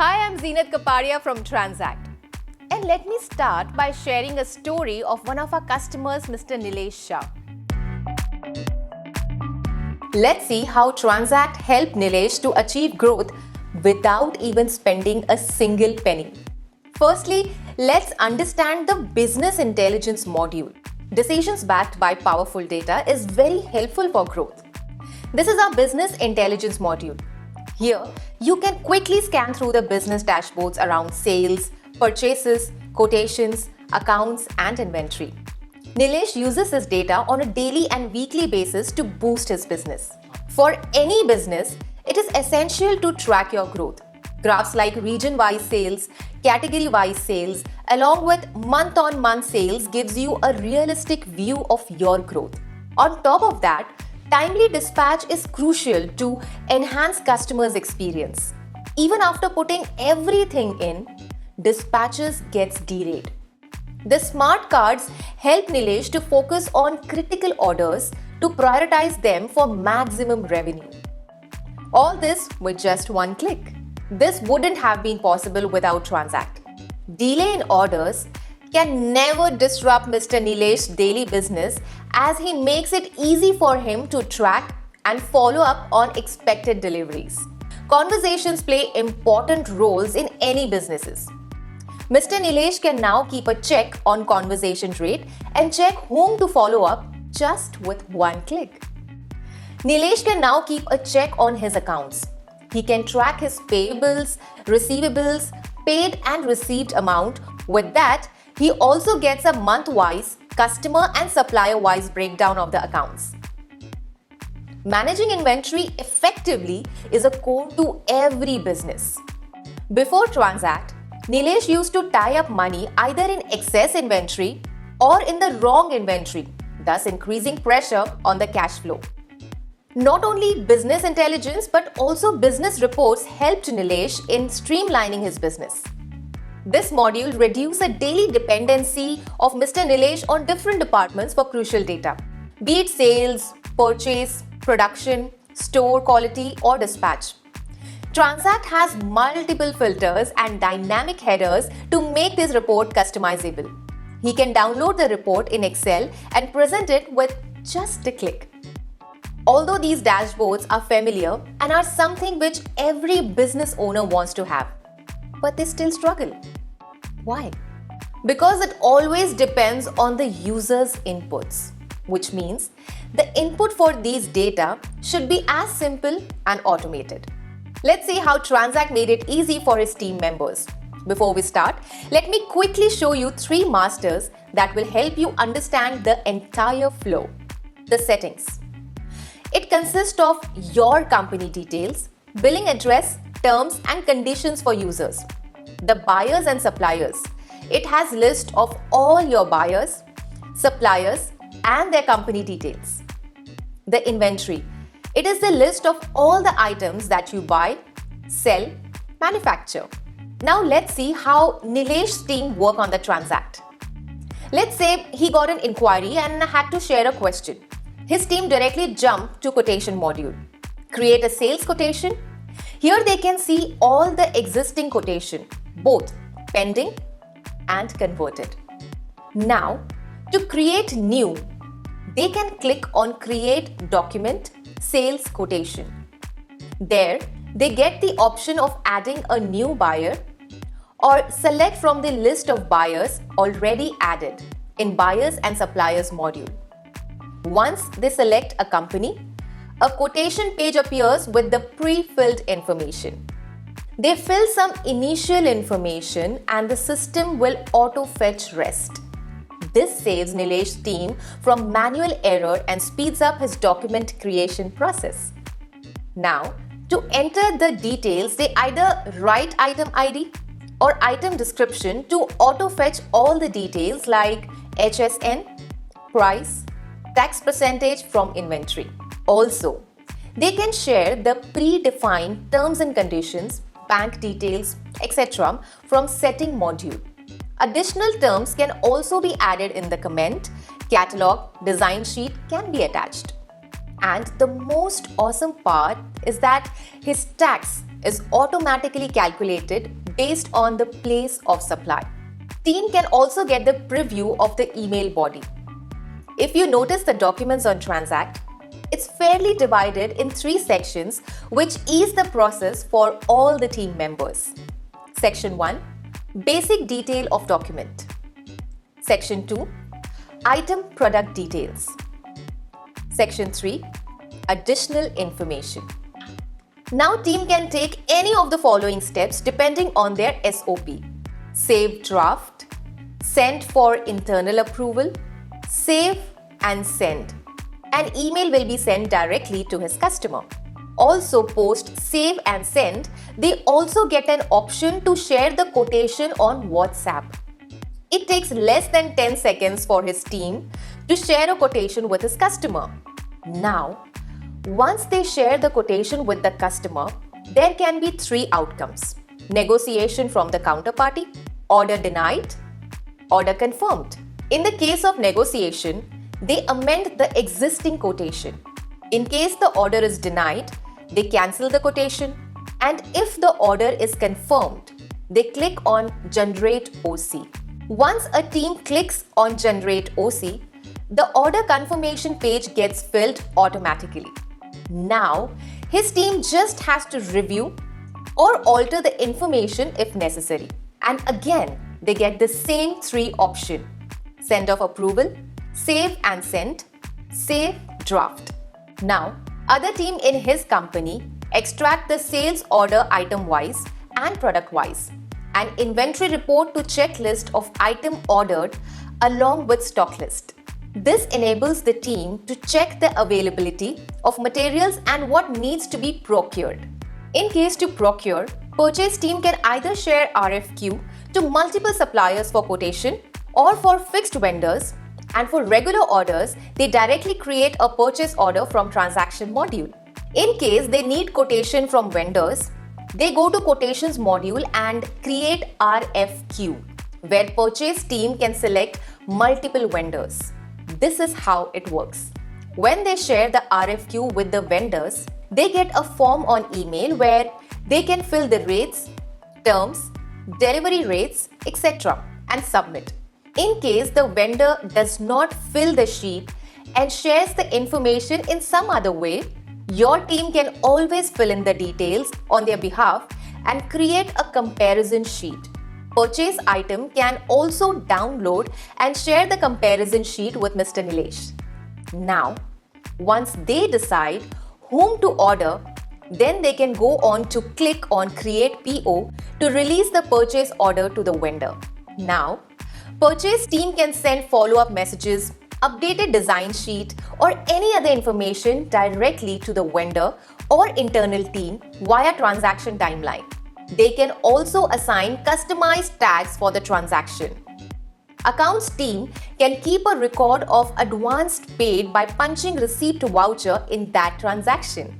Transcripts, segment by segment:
Hi, I'm Zeenat Kapadia from TranZact. And let me start by sharing a story of one of our customers, Mr. Nilesh Shah. Let's see how TranZact helped Nilesh to achieve growth without even spending a single penny. Firstly, let's understand the business intelligence module. Decisions backed by powerful data is very helpful for growth. This is our business intelligence module. Here, you can quickly scan through the business dashboards around sales, purchases, quotations, accounts, and inventory. Nilesh uses this data on a daily and weekly basis to boost his business. For any business, it is essential to track your growth. Graphs like region-wise sales, category-wise sales, along with month-on-month sales gives you a realistic view of your growth. On top of that, timely dispatch is crucial to enhance customers' experience. Even after putting everything in, dispatches gets delayed. The smart cards help Nilesh to focus on critical orders to prioritize them for maximum revenue. All this with just one click. This wouldn't have been possible without TranZact. Delay in orders can never disrupt Mr. Nilesh's daily business as he makes it easy for him to track and follow up on expected deliveries. Conversations play important roles in any businesses. Mr. Nilesh can now keep a check on conversation rate and check whom to follow up just with one click. Nilesh can now keep a check on his accounts. He can track his payables, receivables, paid and received amount. With that, he also gets a month-wise, customer and supplier-wise breakdown of the accounts. Managing inventory effectively is a core to every business. Before TranZact, Nilesh used to tie up money either in excess inventory or in the wrong inventory, thus increasing pressure on the cash flow. Not only business intelligence but also business reports helped Nilesh in streamlining his business. This module reduces the daily dependency of Mr. Nilesh on different departments for crucial data, be it sales, purchase, production, store quality, or dispatch. TranZact has multiple filters and dynamic headers to make this report customizable. He can download the report in Excel and present it with just a click. Although these dashboards are familiar and are something which every business owner wants to have, but they still struggle. Why? Because it always depends on the user's inputs, which means the input for these data should be as simple and automated. Let's see how TranZact made it easy for his team members. Before we start, let me quickly show you 3 masters that will help you understand the entire flow. The settings. It consists of your company details, billing address, terms and conditions for users. The buyers and suppliers. It has list of all your buyers, suppliers and their company details. The inventory. It is the list of all the items that you buy, sell, manufacture. Now let's see how Nilesh's team work on the TranZact. Let's say he got an inquiry and had to share a question. His team directly jump to quotation module. Create a sales quotation. Here they can see all the existing quotation, both pending and converted. Now, to create new, they can click on Create Document Sales Quotation. There, they get the option of adding a new buyer or select from the list of buyers already added in Buyers and Suppliers module. Once they select a company, a quotation page appears with the pre-filled information. They fill some initial information and the system will auto-fetch rest. This saves Nilesh's team from manual error and speeds up his document creation process. Now, to enter the details, they either write item ID or item description to auto-fetch all the details like HSN, price, tax percentage from inventory. Also, they can share the predefined terms and conditions, bank details, etc. from setting module. Additional terms can also be added in the comment, catalog, design sheet can be attached. And the most awesome part is that his tax is automatically calculated based on the place of supply. Team can also get the preview of the email body. If you notice the documents on TranZact, it's fairly divided in 3 sections which ease the process for all the team members. Section 1, Basic Detail of Document. Section 2, Item Product Details. Section 3, Additional Information. Now team can take any of the following steps depending on their SOP. Save draft, send for internal approval, save and send. An email will be sent directly to his customer. Also post save and send, they also get an option to share the quotation on WhatsApp. It takes less than 10 seconds for his team to share a quotation with his customer. Now, once they share the quotation with the customer, there can be 3 outcomes: negotiation from the counterparty, order denied, order confirmed. In the case of negotiation, they amend the existing quotation. In case the order is denied, they cancel the quotation. And if the order is confirmed, they click on Generate OC. Once a team clicks on Generate OC, the order confirmation page gets filled automatically. Now, his team just has to review or alter the information if necessary. And again, they get the same 3 options: send off approval, save and send, save draft. Now, other team in his company extract the sales order item-wise and product-wise, an inventory report to checklist of item ordered along with stock list. This enables the team to check the availability of materials and what needs to be procured. In case to procure, purchase team can either share RFQ to multiple suppliers for quotation or for fixed vendors, and for regular orders, they directly create a purchase order from transaction module. In case they need quotation from vendors, they go to quotations module and create RFQ, where purchase team can select multiple vendors. This is how it works. When they share the RFQ with the vendors, they get a form on email where they can fill the rates, terms, delivery rates, etc. and submit. In case the vendor does not fill the sheet and shares the information in some other way, your team can always fill in the details on their behalf and create a comparison sheet. Purchase item can also download and share the comparison sheet with Mr. Nilesh. Now, once they decide whom to order, then they can go on to click on Create PO to release the purchase order to the vendor. Now, purchase team can send follow-up messages, updated design sheet, or any other information directly to the vendor or internal team via transaction timeline. They can also assign customized tags for the transaction. Accounts team can keep a record of advanced paid by punching receipt to voucher in that transaction.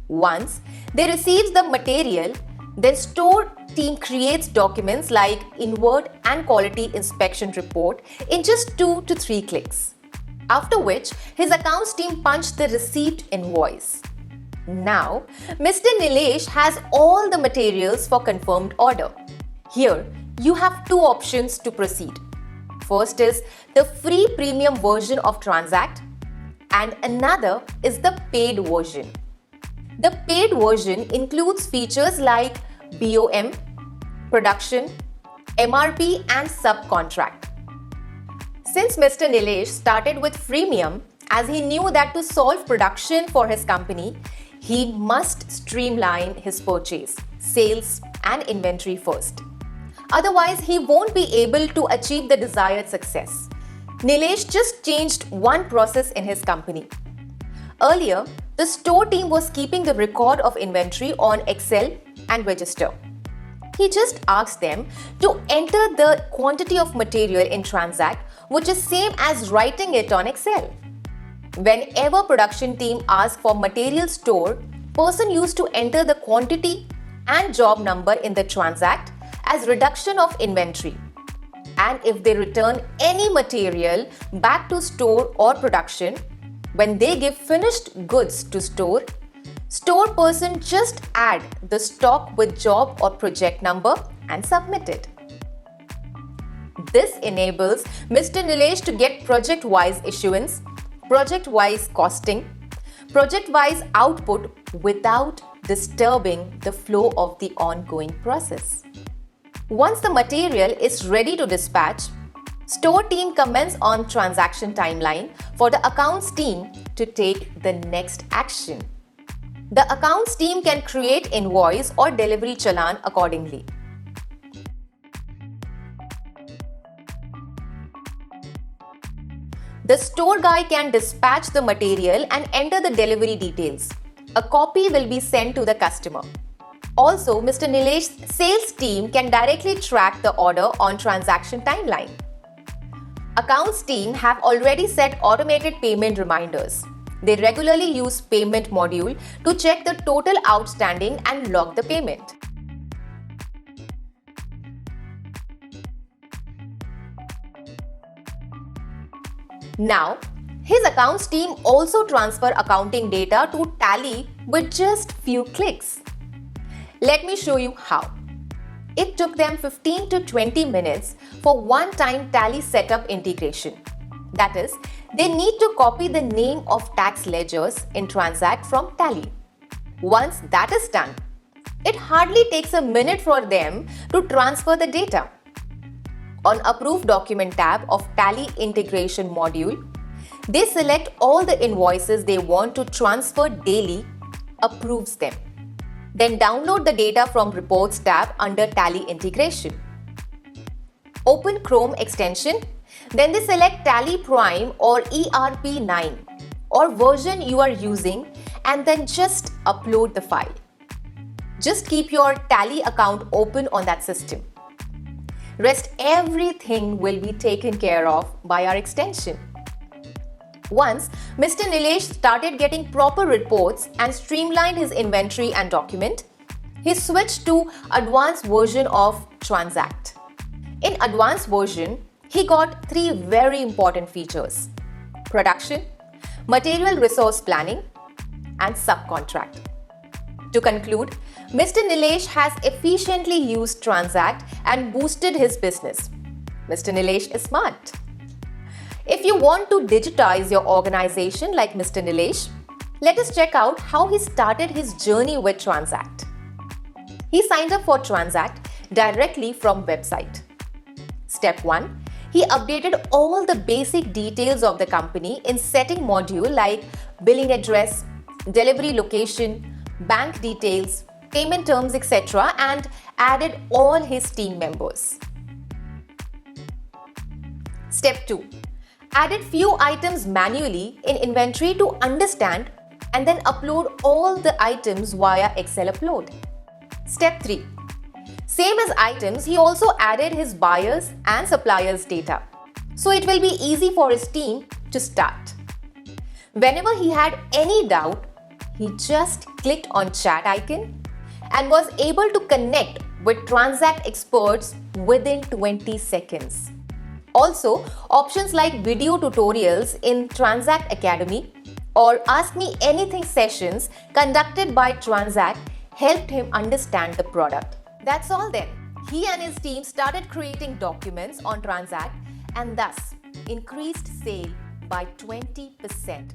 Once they receive the material, then store team creates documents like inward and quality inspection report in just 2 to 3 clicks. After which, his accounts team punched the receipt invoice. Now, Mr. Nilesh has all the materials for confirmed order. Here, you have 2 options to proceed. First is the free premium version of TranZact, and another is the paid version. The paid version includes features like BOM, production, MRP and subcontract. Since Mr. Nilesh started with freemium, as he knew that to solve production for his company, he must streamline his purchase, sales and inventory first. Otherwise, he won't be able to achieve the desired success. Nilesh just changed one process in his company. Earlier, the store team was keeping the record of inventory on Excel and register. He just asked them to enter the quantity of material in TranZact, which is same as writing it on Excel. Whenever production team asked for material store, person used to enter the quantity and job number in the TranZact as reduction of inventory. And if they return any material back to store or production, when they give finished goods to store Store person just add the stock with job or project number and submit it. This enables Mr. Nilesh to get project-wise issuance, project-wise costing, project-wise output without disturbing the flow of the ongoing process. Once the material is ready to dispatch, store team comments on transaction timeline for the accounts team to take the next action. The accounts team can create invoice or delivery challan accordingly. The store guy can dispatch the material and enter the delivery details. A copy will be sent to the customer. Also, Mr. Nilesh's sales team can directly track the order on transaction timeline. Accounts team have already set automated payment reminders. They regularly use payment module to check the total outstanding and log the payment. Now, his accounts team also transfer accounting data to Tally with just few clicks. Let me show you how. It took them 15 to 20 minutes for one-time Tally setup integration. That is, they need to copy the name of tax ledgers in TranZact from Tally. Once that is done, it hardly takes a minute for them to transfer the data. On Approve Document tab of Tally Integration module, they select all the invoices they want to transfer daily, approves them. Then download the data from Reports tab under Tally Integration. Open Chrome extension, then they select Tally Prime or ERP9 or version you are using and then just upload the file. Just keep your Tally account open on that system. Rest everything will be taken care of by our extension. Once Mr. Nilesh started getting proper reports and streamlined his inventory and document, he switched to advanced version of TranZact. In advanced version, he got 3 very important features: production, material resource planning, and subcontract. To conclude, Mr. Nilesh has efficiently used TranZact and boosted his business. Mr. Nilesh is smart. If you want to digitize your organization like Mr. Nilesh, let us check out how he started his journey with TranZact. He signed up for TranZact directly from website. Step 1. He updated all the basic details of the company in setting module like billing address, delivery location, bank details, payment terms, etc. and added all his team members. Step 2. Added few items manually in inventory to understand and then upload all the items via Excel upload. Step 3. Same as items, he also added his buyers and suppliers data. So it will be easy for his team to start. Whenever he had any doubt, he just clicked on chat icon and was able to connect with TranZact experts within 20 seconds. Also, options like video tutorials in TranZact Academy or Ask Me Anything sessions conducted by TranZact helped him understand the product. That's all then. He and his team started creating documents on TranZact and thus increased sale by 20%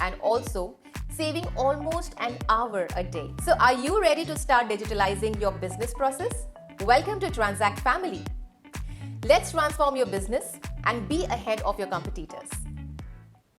and also saving almost an hour a day. So are you ready to start digitalizing your business process? Welcome to TranZact family. Let's transform your business and be ahead of your competitors.